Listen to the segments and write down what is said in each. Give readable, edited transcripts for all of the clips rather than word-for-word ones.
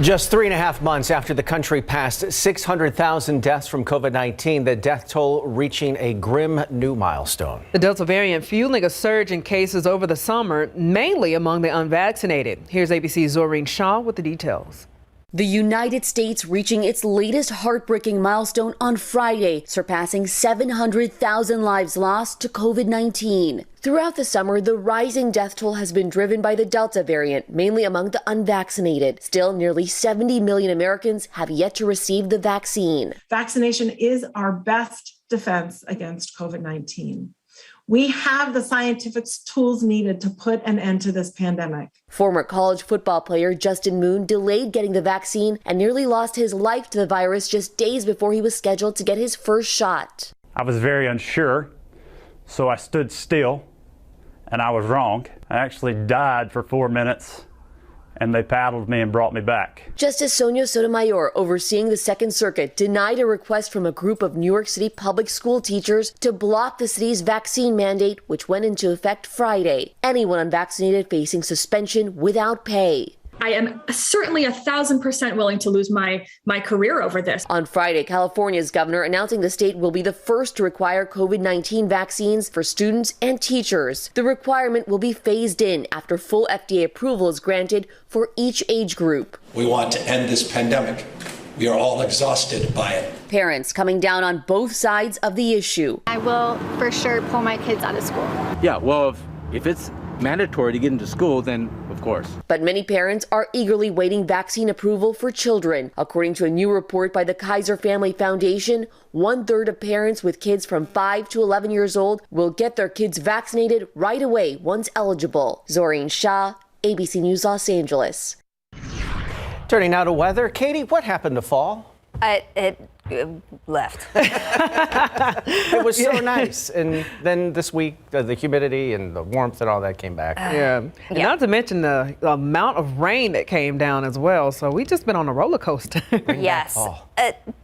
Just 3.5 months after the country passed 600,000 deaths from COVID-19, the death toll reaching a grim new milestone. The Delta variant fueling a surge in cases over the summer, mainly among the unvaccinated. Here's ABC's Zoreen Shah with the details. The United States reaching its latest heartbreaking milestone on Friday, surpassing 700,000 lives lost to COVID-19. Throughout the summer, the rising death toll has been driven by the Delta variant, mainly among the unvaccinated. Still, nearly 70 million Americans have yet to receive the vaccine. Vaccination is our best defense against COVID-19. We have the scientific tools needed to put an end to this pandemic. Former college football player Justin Moon delayed getting the vaccine and nearly lost his life to the virus just days before he was scheduled to get his first shot. I was very unsure, so I stood still, and I was wrong. I actually died for 4 minutes, and they paddled me and brought me back. Justice Sonia Sotomayor, overseeing the Second Circuit, denied a request from a group of New York City public school teachers to block the city's vaccine mandate, which went into effect Friday. Anyone unvaccinated facing suspension without pay. I am certainly 1,000% willing to lose my career over this. On Friday, California's governor announcing the state will be the first to require COVID-19 vaccines for students and teachers. The requirement will be phased in after full FDA approval is granted for each age group. We want to end this pandemic. We are all exhausted by it. Parents coming down on both sides of the issue. I will for sure pull my kids out of school. Yeah, well, if it's mandatory to get into school, then of course. But many parents are eagerly waiting vaccine approval for children. According to a new report by the Kaiser Family Foundation, 1/3 of parents with kids from 5 to 11 years old will get their kids vaccinated right away once eligible. Zoreen Shah, ABC News Los Angeles. Turning now to weather. Katie, what happened to fall? It left. It was so nice. And then this week, the humidity and the warmth and all that came back. And not to mention the amount of rain that came down as well. So we just been on a roller coaster. Yes.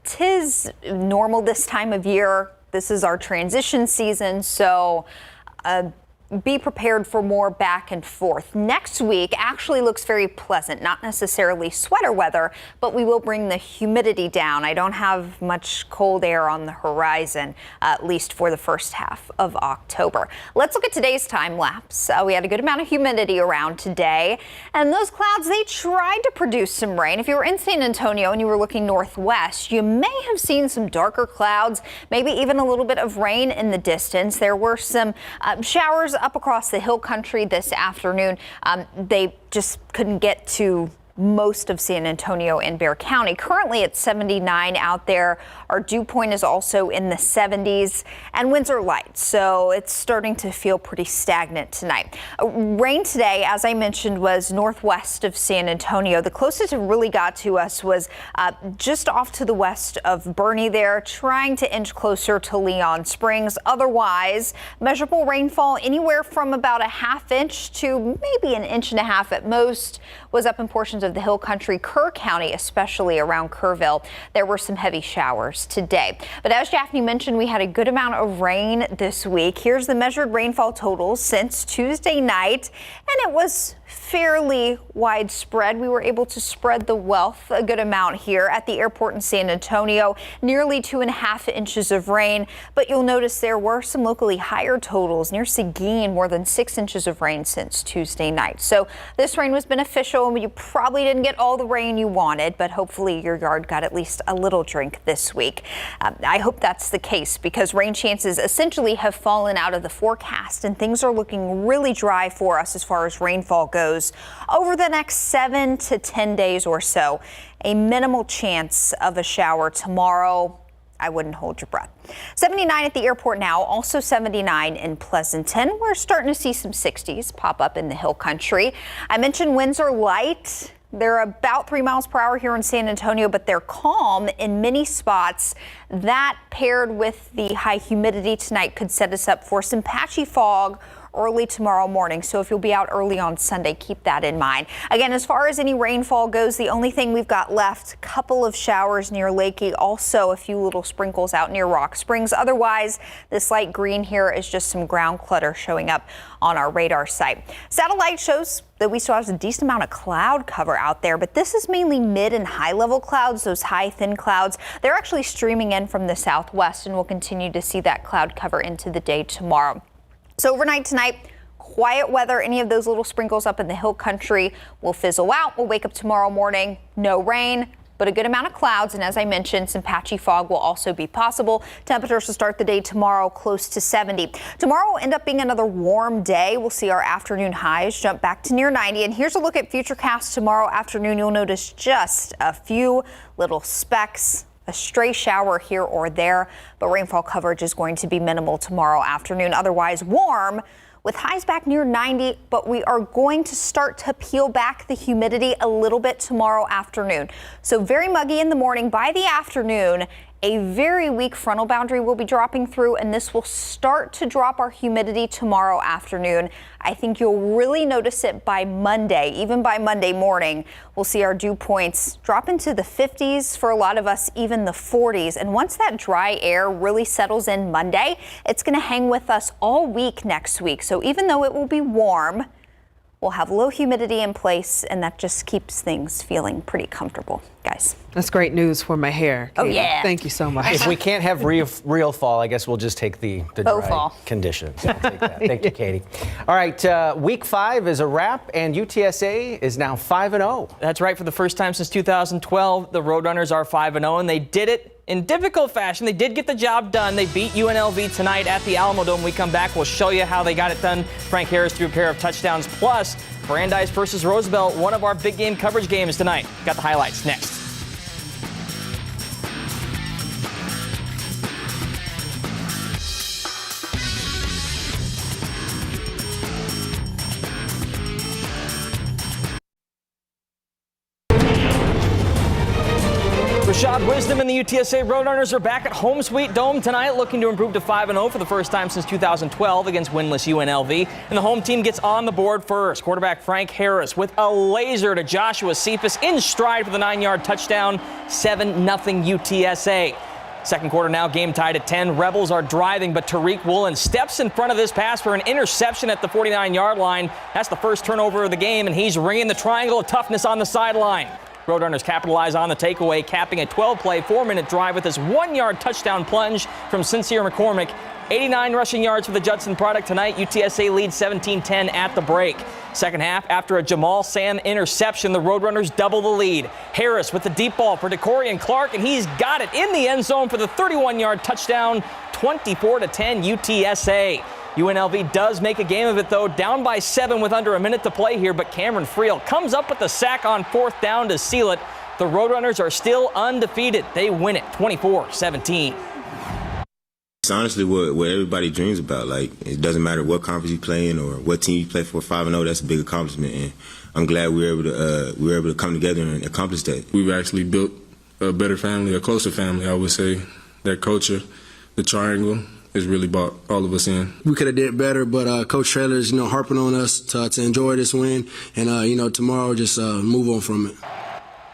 Tis normal this time of year. This is our transition season. So be prepared for more back and forth. Next week actually looks very pleasant, not necessarily sweater weather, but we will bring the humidity down. I don't have much cold air on the horizon, at least for the first half of October. Let's look at today's time lapse. We had a good amount of humidity around today, and those clouds, they tried to produce some rain. If you were in San Antonio and you were looking northwest, you may have seen some darker clouds, maybe even a little bit of rain in the distance. There were some showers up across the hill country this afternoon. They just couldn't get to most of San Antonio and Bexar County. Currently it's 79 out there. Our dew point is also in the 70s, and winds are light, so it's starting to feel pretty stagnant tonight. Rain today, as I mentioned, was northwest of San Antonio. The closest it really got to us was just off to the west of Bernie there, trying to inch closer to Leon Springs. Otherwise, measurable rainfall anywhere from about a ½ inch to maybe an 1.5 inches at most was up in portions of the hill country, Kerr County, especially around Kerrville. There were some heavy showers today. But as Daphne mentioned, we had a good amount of rain this week. Here's the measured rainfall totals since Tuesday night, and it was fairly widespread. We were able to spread the wealth a good amount here at the airport in San Antonio, nearly 2.5 inches of rain. But you'll notice there were some locally higher totals near Seguin, more than 6 inches of rain since Tuesday night. So this rain was beneficial, and you probably didn't get all the rain you wanted, but hopefully your yard got at least a little drink this week. I hope that's the case, because rain chances essentially have fallen out of the forecast, and things are looking really dry for us as far as rainfall goes over the next 7 to 10 days or so. A minimal chance of a shower tomorrow. I wouldn't hold your breath. 79 at the airport now, also 79 in Pleasanton. We're starting to see some 60s pop up in the hill country. I mentioned winds are light. They're about 3 miles per hour here in San Antonio, but they're calm in many spots. That paired with the high humidity tonight could set us up for some patchy fog early tomorrow morning. So if you'll be out early on Sunday, keep that in mind. Again, as far as any rainfall goes, the only thing we've got left, a couple of showers near Lakey, also a few little sprinkles out near Rock Springs. Otherwise, this light green here is just some ground clutter showing up on our radar site. Satellite shows that we still have a decent amount of cloud cover out there, but this is mainly mid and high level clouds. Those high thin clouds, they're actually streaming in from the southwest, and we'll continue to see that cloud cover into the day tomorrow. So overnight tonight, quiet weather. Any of those little sprinkles up in the hill country will fizzle out. We'll wake up tomorrow morning, no rain, but a good amount of clouds. And as I mentioned, some patchy fog will also be possible. Temperatures will start the day tomorrow close to 70. Tomorrow will end up being another warm day. We'll see our afternoon highs jump back to near 90. And here's a look at Futurecast tomorrow afternoon. You'll notice just a few little specks, a stray shower here or there, but rainfall coverage is going to be minimal tomorrow afternoon. Otherwise warm, with highs back near 90, but we are going to start to peel back the humidity a little bit tomorrow afternoon. So very muggy in the morning. By the afternoon, a very weak frontal boundary will be dropping through, and this will start to drop our humidity tomorrow afternoon. I think you'll really notice it by Monday. Even by Monday morning, we'll see our dew points drop into the 50s, for a lot of us even the 40s. And once that dry air really settles in Monday, it's going to hang with us all week next week. So even though it will be warm, we'll have low humidity in place, and that just keeps things feeling pretty comfortable, guys. That's great news for my hair, Katie. Oh, yeah. Thank you so much. If we can't have real fall, I guess we'll just take the dry fall conditions. I'll take that. Thank you, Katie. All right, week 5 is a wrap, and UTSA is now 5-0. That's right. For the first time since 2012, the Roadrunners are 5-0, and they did it in difficult fashion. They did get the job done. They beat UNLV tonight at the Alamodome. When we come back, we'll show you how they got it done. Frank Harris threw a pair of touchdowns. Plus, Brandeis versus Roosevelt, one of our big game coverage games tonight. Got the highlights next. Rashad Wisdom and the UTSA Roadrunners are back at Home Sweet Dome tonight, looking to improve to 5-0 for the first time since 2012 against winless UNLV. And the home team gets on the board first. Quarterback Frank Harris with a laser to Joshua Cephas in stride for the 9-yard touchdown, 7-0 UTSA. Second quarter now, game tied at 10. Rebels are driving, but Tariq Woolen steps in front of this pass for an interception at the 49-yard line. That's the first turnover of the game, and he's ringing the triangle of toughness on the sideline. Roadrunners capitalize on the takeaway, capping a 12-play, 4-minute drive with this 1-yard touchdown plunge from Sincere McCormick. 89 rushing yards for the Judson product tonight. UTSA leads 17-10 at the break. Second half, after a Jamal Sam interception, the Roadrunners double the lead. Harris with the deep ball for DeCorian Clark, and he's got it in the end zone for the 31-yard touchdown, 24-10 UTSA. UNLV does make a game of it, though, down by 7 with under a minute to play here, but Cameron Friel comes up with the sack on 4th down to seal it. The Roadrunners are still undefeated. They win it 24-17. It's honestly what everybody dreams about. Like, it doesn't matter what conference you play in or what team you play for. 5-0, that's a big accomplishment, and I'm glad we were able to come together and accomplish that. We've actually built a better family, a closer family, I would say. That culture, the triangle, has really brought all of us in. We could have did better, but Coach Traylor's, harping on us to enjoy this win, and tomorrow just move on from it.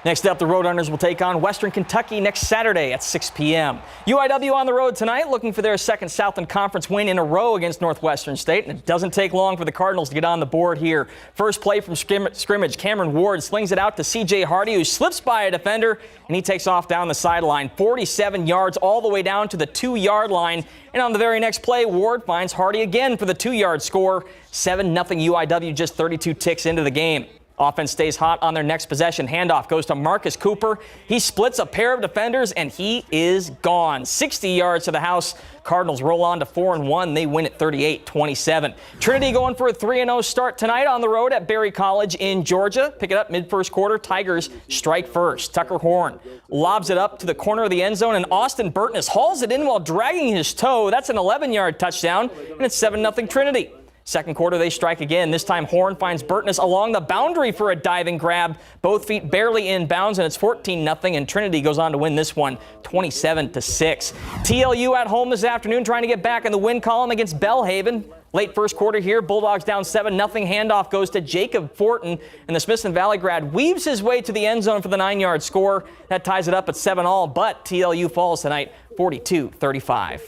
Next up, the Roadrunners will take on Western Kentucky next Saturday at 6 p.m. UIW on the road tonight, looking for their second Southland Conference win in a row against Northwestern State. And it doesn't take long for the Cardinals to get on the board here. First play from scrimmage, Cameron Ward slings it out to C.J. Hardy, who slips by a defender, and he takes off down the sideline. 47 yards all the way down to the 2-yard line. And on the very next play, Ward finds Hardy again for the 2-yard score. 7-0 UIW, just 32 ticks into the game. Offense stays hot on their next possession. Handoff goes to Marcus Cooper. He splits a pair of defenders, and he is gone. 60 yards to the house. Cardinals roll on to 4-1. They win at 38-27. Trinity going for a 3-0 start tonight on the road at Berry College in Georgia. Pick it up mid-first quarter. Tigers strike first. Tucker Horn lobs it up to the corner of the end zone, and Austin Burtness hauls it in while dragging his toe. That's an 11-yard touchdown, and it's 7-0 Trinity. Second quarter, they strike again. This time, Horn finds Burtness along the boundary for a diving grab. Both feet barely in bounds, and it's 14-0, and Trinity goes on to win this one 27-6. TLU at home this afternoon, trying to get back in the win column against Belhaven. Late first quarter here, Bulldogs down 7-0. Handoff goes to Jacob Fortin, and the Smithson Valley grad weaves his way to the end zone for the 9-yard score. That ties it up at 7-all, but TLU falls tonight 42-35.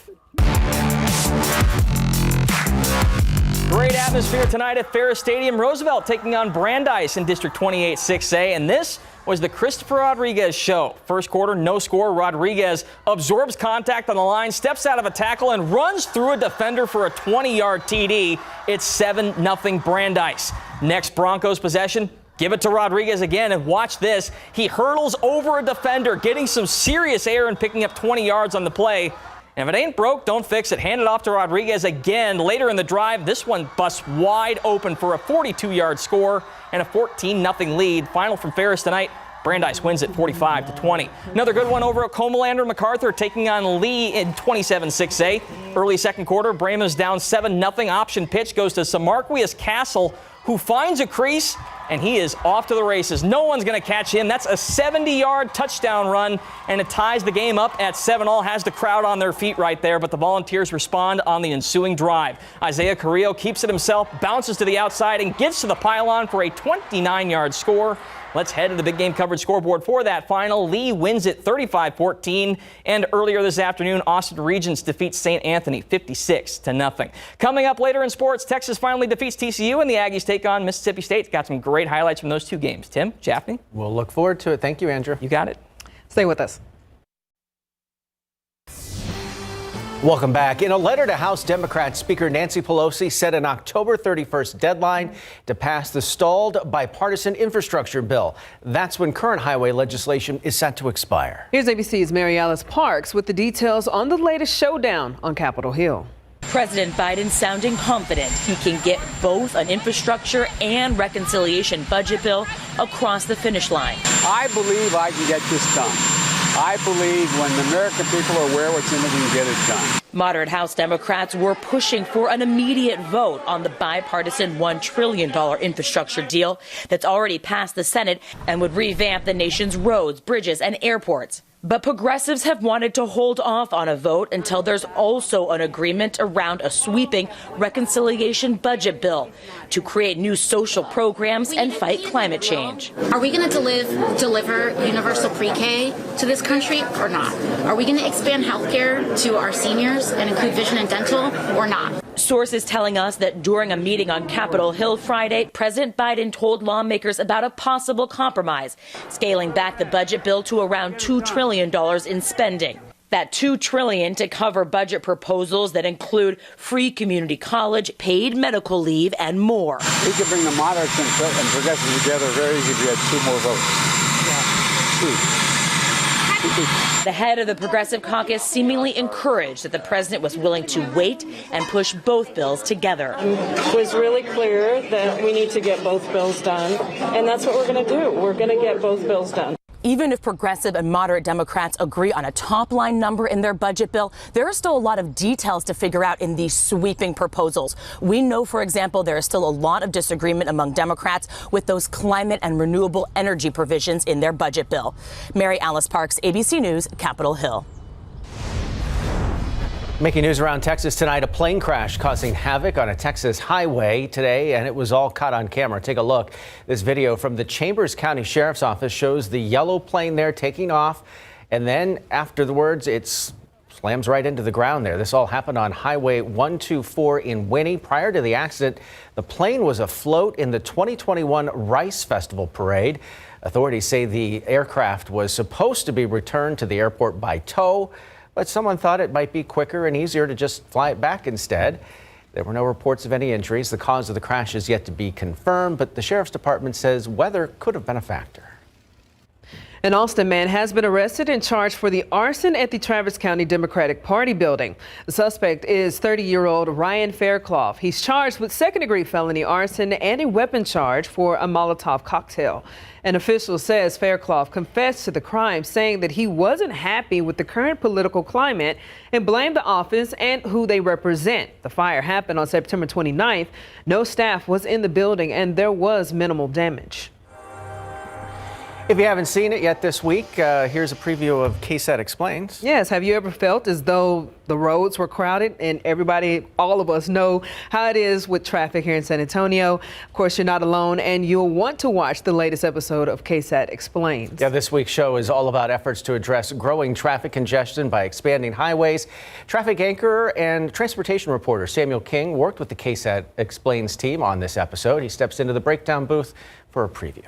Great atmosphere tonight at Ferris Stadium. Roosevelt taking on Brandeis in District 28 6A, and this was the Christopher Rodriguez show. First quarter, no score. Rodriguez absorbs contact on the line, steps out of a tackle, and runs through a defender for a 20-yard TD. It's 7-0 Brandeis. Next Broncos possession, give it to Rodriguez again, and watch this. He hurdles over a defender, getting some serious air and picking up 20 yards on the play. And if it ain't broke, don't fix it. Hand it off to Rodriguez again. Later in the drive, this one busts wide open for a 42-yard score and a 14-0 lead. Final from Ferris tonight. Brandeis wins it 45-20. Another good one over at Comalander. MacArthur taking on Lee in 27-6A. Early second quarter, Bremen's down 7-0. Option pitch goes to Samarquius Castle, who finds a crease, and he is off to the races. No one's going to catch him. That's a 70-yard touchdown run, and it ties the game up at 7-all. Has the crowd on their feet right there, but the Volunteers respond on the ensuing drive. Isaiah Carrillo keeps it himself, bounces to the outside, and gets to the pylon for a 29-yard score. Let's head to the big game coverage scoreboard for that final. Lee wins it 35-14. And earlier this afternoon, Austin Regents defeats St. Anthony 56-0. Coming up later in sports, Texas finally defeats TCU and the Aggies take on Mississippi State. Got some great highlights from those two games. Tim, Jaffney? We'll look forward to it. Thank you, Andrew. You got it. Stay with us. Welcome back. In a letter to House Democrats, Speaker Nancy Pelosi set an October 31st deadline to pass the stalled bipartisan infrastructure bill. That's when current highway legislation is set to expire. Here's ABC's Mary Alice Parks with the details on the latest showdown on Capitol Hill. President Biden sounding confident he can get both an infrastructure and reconciliation budget bill across the finish line. I believe I can get this done. I believe when the American people are aware what's in it, we can get it done. Moderate House Democrats were pushing for an immediate vote on the bipartisan $1 trillion infrastructure deal that's already passed the Senate and would revamp the nation's roads, bridges, and airports. But progressives have wanted to hold off on a vote until there's also an agreement around a sweeping reconciliation budget bill to create new social programs and fight climate change. Are we going to deliver universal pre-K to this country or not? Are we going to expand health care to our seniors and include vision and dental or not? Sources telling us that during a meeting on Capitol Hill Friday, President Biden told lawmakers about a possible compromise, scaling back the budget bill to around $2 trillion in spending. That $2 trillion to cover budget proposals that include free community college, paid medical leave, and more. We could bring the moderates and progressives together very easy if we had 2 more votes. 2. The head of the Progressive Caucus seemingly encouraged that the president was willing to wait and push both bills together. It was really clear that we need to get both bills done, and that's what we're going to do. We're going to get both bills done. Even if progressive and moderate Democrats agree on a top-line number in their budget bill, there are still a lot of details to figure out in these sweeping proposals. We know, for example, there is still a lot of disagreement among Democrats with those climate and renewable energy provisions in their budget bill. Mary Alice Parks, ABC News, Capitol Hill. Making news around Texas tonight, a plane crash causing havoc on a Texas highway today, and it was all caught on camera. Take a look. This video from the Chambers County Sheriff's Office shows the yellow plane there taking off, and then afterwards it slams right into the ground there. This all happened on Highway 124 in Winnie. Prior to the accident, the plane was afloat in the 2021 Rice Festival Parade. Authorities say the aircraft was supposed to be returned to the airport by tow, but someone thought it might be quicker and easier to just fly it back instead. There were no reports of any injuries. The cause of the crash is yet to be confirmed, but the sheriff's department says weather could have been a factor. An Austin man has been arrested and charged for the arson at the Travis County Democratic Party building. The suspect is 30-year-old Ryan Fairclough. He's charged with second-degree felony arson and a weapon charge for a Molotov cocktail. An official says Fairclough confessed to the crime, saying that he wasn't happy with the current political climate and blamed the office and who they represent. The fire happened on September 29th. No staff was in the building and there was minimal damage. If you haven't seen it yet this week, here's a preview of KSAT Explains. Yes, have you ever felt as though the roads were crowded? And everybody, all of us know how it is with traffic here in San Antonio. Of course, you're not alone, and you'll want to watch the latest episode of KSAT Explains. Yeah, this week's show is all about efforts to address growing traffic congestion by expanding highways. Traffic anchor and transportation reporter Samuel King worked with the KSAT Explains team on this episode. He steps into the breakdown booth for a preview.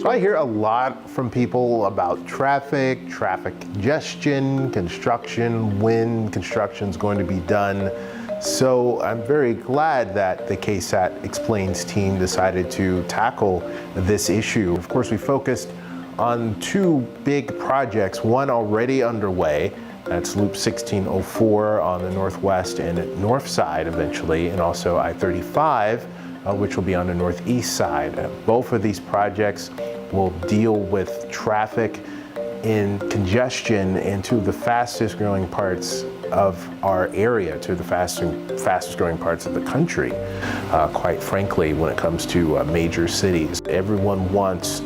So I hear a lot from people about traffic congestion, construction, when construction's going to be done. So I'm very glad that the KSAT Explains team decided to tackle this issue. Of course, we focused on two big projects, one already underway. That's Loop 1604 on the northwest and north side eventually, and also I-35, which will be on the northeast side. Both of these projects will deal with traffic in congestion in two of the fastest growing parts of our area, two of the fastest growing parts of the country. Quite frankly, when it comes to major cities, everyone wants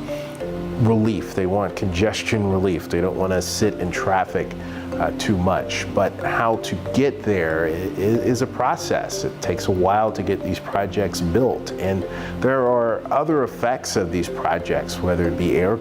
relief. They want congestion relief. They don't want to sit in traffic too much, but how to get there is a process. It takes a while to get these projects built, and there are other effects of these projects, whether it be air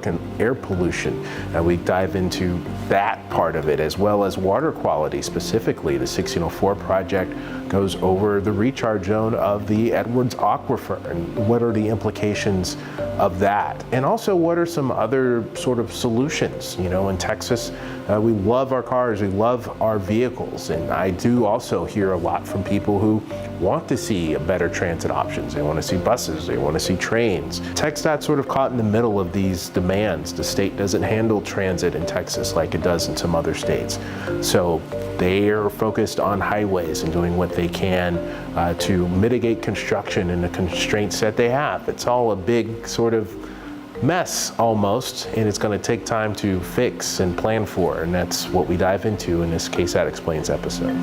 pollution. We dive into that part of it, as well as water quality. Specifically, the 1604 project goes over the recharge zone of the Edwards Aquifer, and what are the implications of that, and also what are some other sort of solutions. You know, in Texas, we love our cars, we love our vehicles, and I do also hear a lot from people who want to see better transit options. They want to see buses, they want to see trains. TxDOT's sort of caught in the middle of these demands. The state doesn't handle transit in Texas like it does in some other states. So they are focused on highways and doing what they can to mitigate construction and the constraints that they have. It's all a big sort of mess almost, and it's going to take time to fix and plan for, and that's what we dive into in this KSAT Explains episode.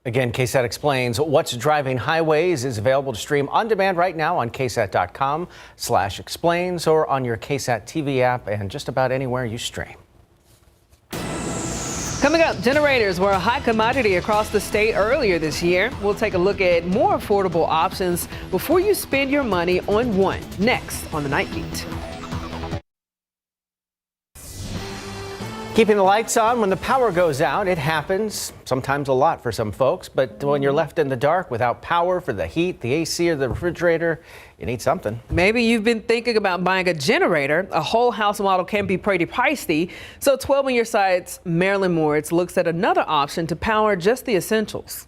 Again, KSAT Explains What's Driving Highways is available to stream on demand right now on ksat.com/explains or on your KSAT TV app and just about anywhere you stream. Coming up, generators were a hot commodity across the state earlier this year. We'll take a look at more affordable options before you spend your money on one. Next on the Nightbeat. Keeping the lights on when the power goes out, it happens, sometimes a lot for some folks, but when you're left in the dark without power for the heat, the AC, or the refrigerator, you need something. Maybe you've been thinking about buying a generator. A whole house model can be pretty pricey. So 12 on your side's Marilyn Moritz looks at another option to power just the essentials.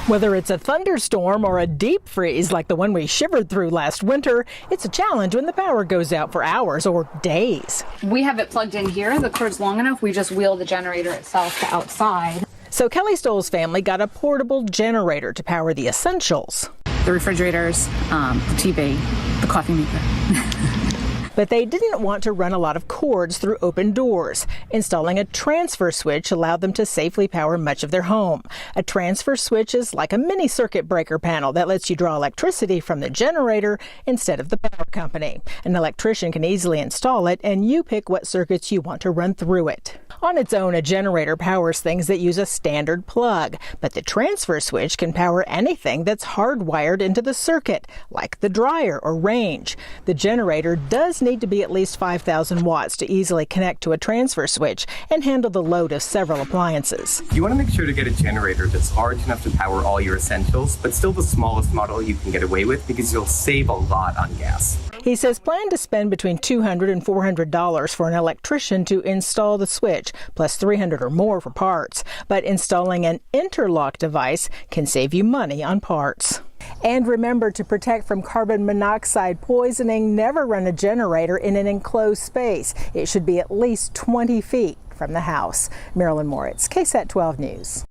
Whether it's a thunderstorm or a deep freeze like the one we shivered through last winter, it's a challenge when the power goes out for hours or days. We have it plugged in here. The cord's long enough. We just wheel the generator itself to outside. So Kelly Stoll's family got a portable generator to power the essentials. The refrigerators, the TV, the coffee maker. But they didn't want to run a lot of cords through open doors. Installing a transfer switch allowed them to safely power much of their home. A transfer switch is like a mini circuit breaker panel that lets you draw electricity from the generator instead of the power company. An electrician can easily install it, and you pick what circuits you want to run through it. On its own, a generator powers things that use a standard plug, but the transfer switch can power anything that's hardwired into the circuit, like the dryer or range. The generator does need to be at least 5,000 watts to easily connect to a transfer switch and handle the load of several appliances. You want to make sure to get a generator that's large enough to power all your essentials, but still the smallest model you can get away with, because you'll save a lot on gas. He says plan to spend between $200 and $400 for an electrician to install the switch, plus $300 or more for parts. But installing an interlock device can save you money on parts. And remember to protect from carbon monoxide poisoning. Never run a generator in an enclosed space. It should be at least 20 feet from the house. Marilyn Moritz, KSAT 12 News.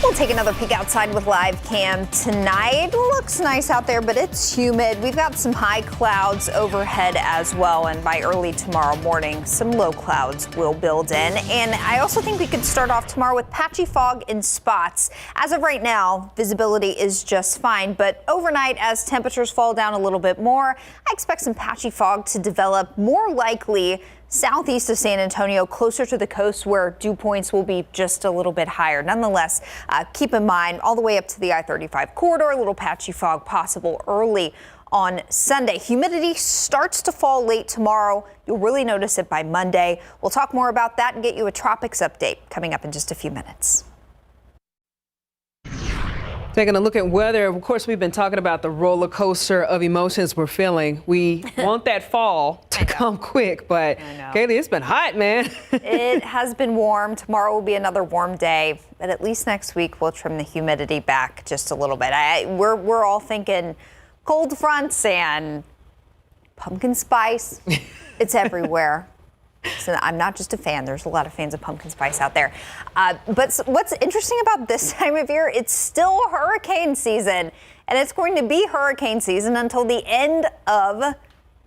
We'll take another peek outside with live cam tonight. Looks nice out there, but it's humid. We've got some high clouds overhead as well, and by early tomorrow morning, some low clouds will build in. And I also think we could start off tomorrow with patchy fog in spots. As of right now, visibility is just fine, but overnight, as temperatures fall down a little bit more, I expect some patchy fog to develop, more likely southeast of San Antonio, closer to the coast where dew points will be just a little bit higher. Nonetheless, keep in mind all the way up to the I-35 corridor, a little patchy fog possible early on Sunday. Humidity starts to fall late tomorrow. You'll really notice it by Monday. We'll talk more about that and get you a tropics update coming up in just a few minutes. Taking a look at weather, of course, we've been talking about the roller coaster of emotions we're feeling. We want that fall to come quick, but Kaylee, it's been hot, man. It has been warm. Tomorrow will be another warm day, but at least next week we'll trim the humidity back just a little bit. We're all thinking cold fronts and pumpkin spice. It's everywhere. So I'm not just a fan. There's a lot of fans of pumpkin spice out there. But what's interesting about this time of year, it's still hurricane season, and it's going to be hurricane season until the end of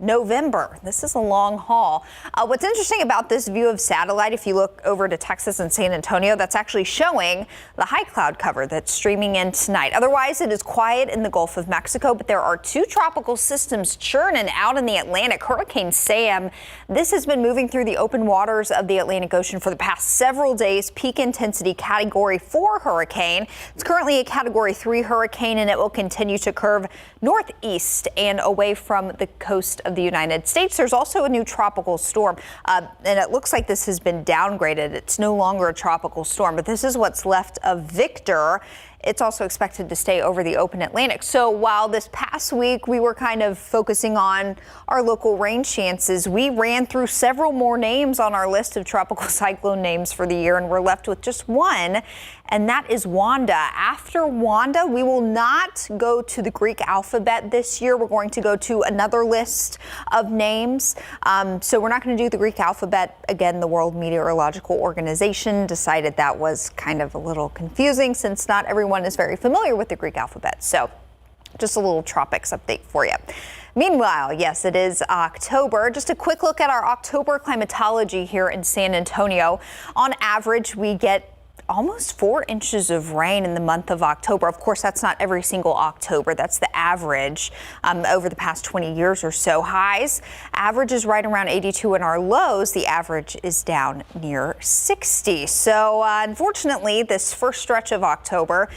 November. This is a long haul. What's interesting about this view of satellite, if you look over to Texas and San Antonio, that's actually showing the high cloud cover that's streaming in tonight. Otherwise, it is quiet in the Gulf of Mexico, but there are two tropical systems churning out in the Atlantic. Hurricane Sam, this has been moving through the open waters of the Atlantic Ocean for the past several days. Peak intensity Category 4 hurricane. It's currently a Category 3 hurricane, and it will continue to curve northeast and away from the coast of the United States. There's also a new tropical storm, and it looks like this has been downgraded. It's no longer a tropical storm, but this is what's left of Victor. It's also expected to stay over the open Atlantic. So while this past week we were kind of focusing on our local rain chances, we ran through several more names on our list of tropical cyclone names for the year, and we're left with just one, and that is Wanda. After Wanda, we will not go to the Greek alphabet this year. We're going to go to another list of names. So we're not going to do the Greek alphabet. Again, the World Meteorological Organization decided that was kind of a little confusing since not everyone is very familiar with the Greek alphabet. So just a little tropics update for you. Meanwhile, yes, it is October. Just a quick look at our October climatology here in San Antonio. On average, we get almost 4 inches of rain in the month of October. Of course, that's not every single October. That's the average over the past 20 years or so. Highs, average is right around 82, and our lows, the average is down near 60. So unfortunately, this first stretch of October,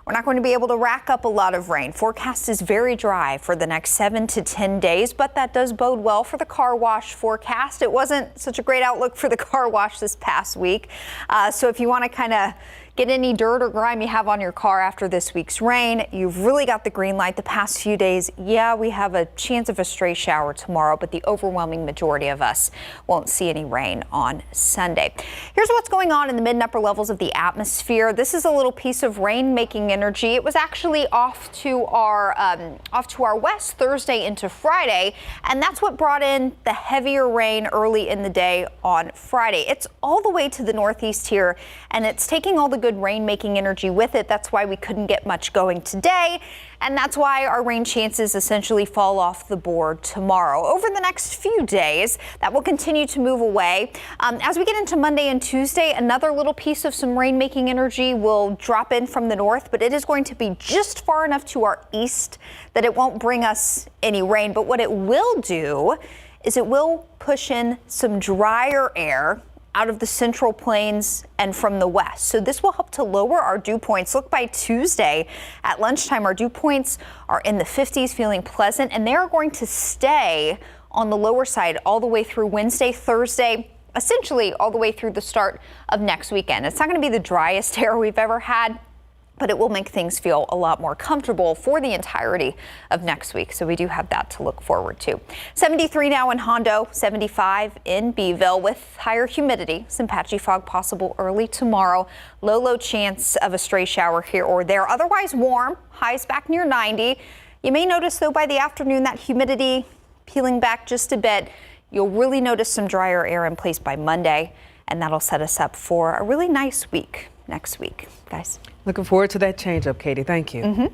we're not going to be able to rack up a lot of rain. Forecast is very dry for the next 7 to 10 days, but that does bode well for the car wash forecast. It wasn't such a great outlook for the car wash this past week. So if you want to kind of get any dirt or grime you have on your car after this week's rain, you've really got the green light. The past few days, yeah, we have a chance of a stray shower tomorrow, but the overwhelming majority of us won't see any rain on Sunday. Here's what's going on in the mid and upper levels of the atmosphere. This is a little piece of rain-making energy. It was actually off to our west Thursday into Friday, and that's what brought in the heavier rain early in the day on Friday. It's all the way to the northeast here, and it's taking all the good rain-making energy with it. That's why we couldn't get much going today, and that's why our rain chances essentially fall off the board tomorrow. Over the next few days, that will continue to move away. As we get into Monday and Tuesday, another little piece of some rain-making energy will drop in from the north, but it is going to be just far enough to our east that it won't bring us any rain. But what it will do is it will push in some drier air out of the central plains and from the west. So this will help to lower our dew points. Look, by Tuesday at lunchtime, our dew points are in the 50s, feeling pleasant, and they're going to stay on the lower side all the way through Wednesday, Thursday, essentially all the way through the start of next weekend. It's not going to be the driest air we've ever had, but it will make things feel a lot more comfortable for the entirety of next week. So we do have that to look forward to. 73 now in Hondo, 75 in Beeville with higher humidity. Some patchy fog possible early tomorrow. Low chance of a stray shower here or there. Otherwise warm, highs back near 90. You may notice, though, by the afternoon that humidity peeling back just a bit. You'll really notice some drier air in place by Monday, and that'll set us up for a really nice week next week, guys. Looking forward to that change-up, Katie. Thank you. All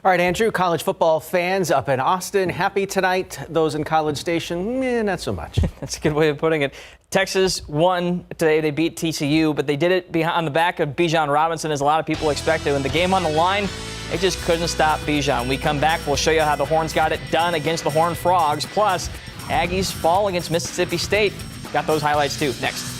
right, Andrew, college football fans up in Austin, happy tonight. Those in College Station, not so much. That's a good way of putting it. Texas won today. They beat TCU, but they did it on the back of Bijan Robinson, as a lot of people expected. When the game on the line, they just couldn't stop Bijan. When we come back, we'll show you how the Horns got it done against the Horned Frogs. Plus, Aggies fall against Mississippi State. Got those highlights, too, next.